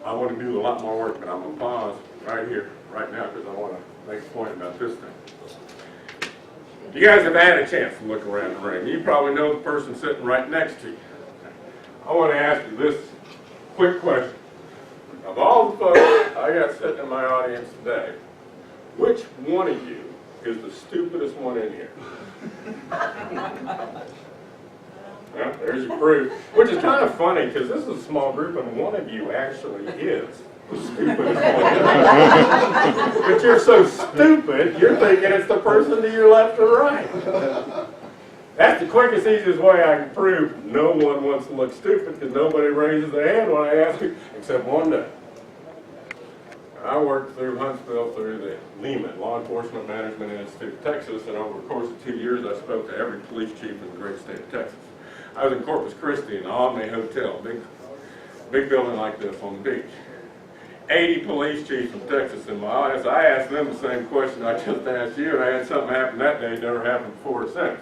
I want to do a lot more work, but I'm going to pause right here, right now, because I want to make a point about this thing. You guys have had a chance to look around the room. You probably know the person sitting right next to you. I want to ask you this quick question. Of all the folks I got sitting in my audience today, which one of you is the stupidest one in here? Well, there's your proof. Which is kind of funny, because this is a small group, and one of you actually is the stupidest one in here. But you're so stupid, you're thinking it's the person to your left or right. That's the quickest, easiest way I can prove no one wants to look stupid, because nobody raises their hand when I ask you, except one day. I worked through Huntsville through the Lehman, Law Enforcement Management Institute of Texas, and over the course of 2 years I spoke to every police chief in the great state of Texas. I was in Corpus Christi in the Omni Hotel, big building like this on the beach. 80 police chiefs from Texas in my audience. I asked them the same question I just asked you, and I had something happen that day, never happened before or since.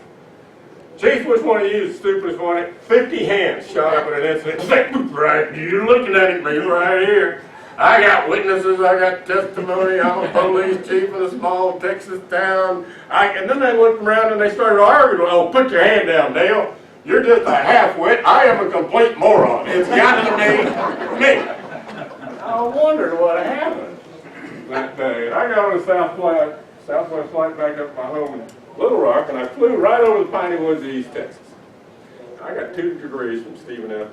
Chief, which one of you is the stupidest one? 50 hands shot up in an incident. Right, you're looking at me right here. I got witnesses, I got testimony, I'm a police chief of a small Texas town. And then they went around and they started arguing. Oh, put your hand down, Dale. You're just a half-wit. I am a complete moron. It's got to be me. I wondered what happened that day. And I got on the Southwest flight back up my home in Little Rock, and I flew right over the piney woods of East Texas. I got 2 degrees from Stephen F.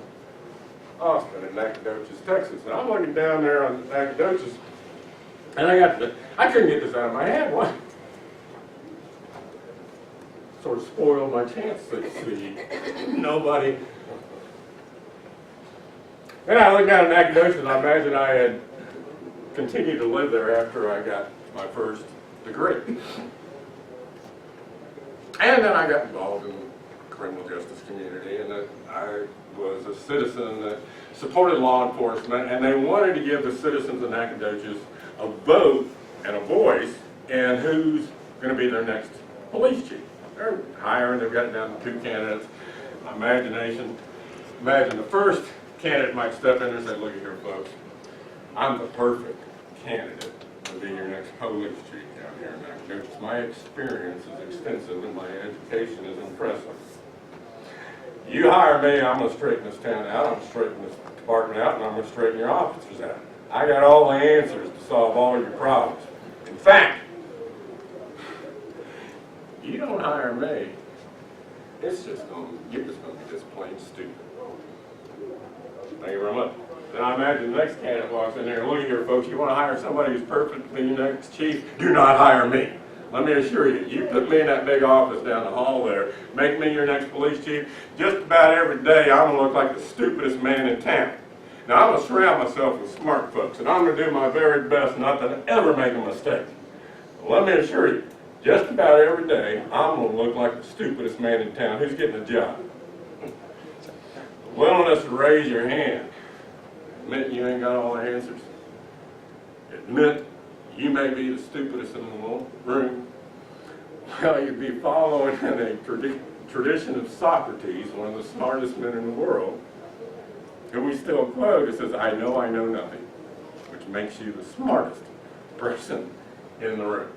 Austin in Nacogdoches, Texas. And I'm looking down there on Nacogdoches, and I couldn't get this out of my head. What? Sort of spoiled my chance to see nobody. Then I looked down at Nacogdoches, and I imagined I had continued to live there after I got my first degree. And then I got involved in the criminal justice community, and I was a citizen that supported law enforcement, and they wanted to give the citizens of Nacogdoches a vote and a voice in who's going to be their next police chief. They're hiring, they've got it down to 2 candidates. My imagination, imagine the first candidate might step in and say, look at here, folks, I'm the perfect candidate to be your next police chief down here in Nacogdoches. My experience is extensive and my education is impressive. You hire me, I'm going to straighten this town out, I'm going to straighten this department out, and I'm going to straighten your officers out. I got all the answers to solve all your problems. In fact, you don't hire me, you're just going to be just plain stupid. Thank you very much. Then I imagine the next candidate walks in there, look at here, folks, you want to hire somebody who's perfect to be your next chief? Do not hire me. Let me assure you, you put me in that big office down the hall there, make me your next police chief, just about every day I'm going to look like the stupidest man in town. Now I'm going to surround myself with smart folks, and I'm going to do my very best not to ever make a mistake. Let me assure you, just about every day I'm going to look like the stupidest man in town. Who's getting a job? Willingness to raise your hand. Admit you ain't got all the answers. Admit you may be the stupidest in the room. Well, you'd be following in a tradition of Socrates, one of the smartest men in the world, and we still quote, it says, I know nothing, which makes you the smartest person in the room.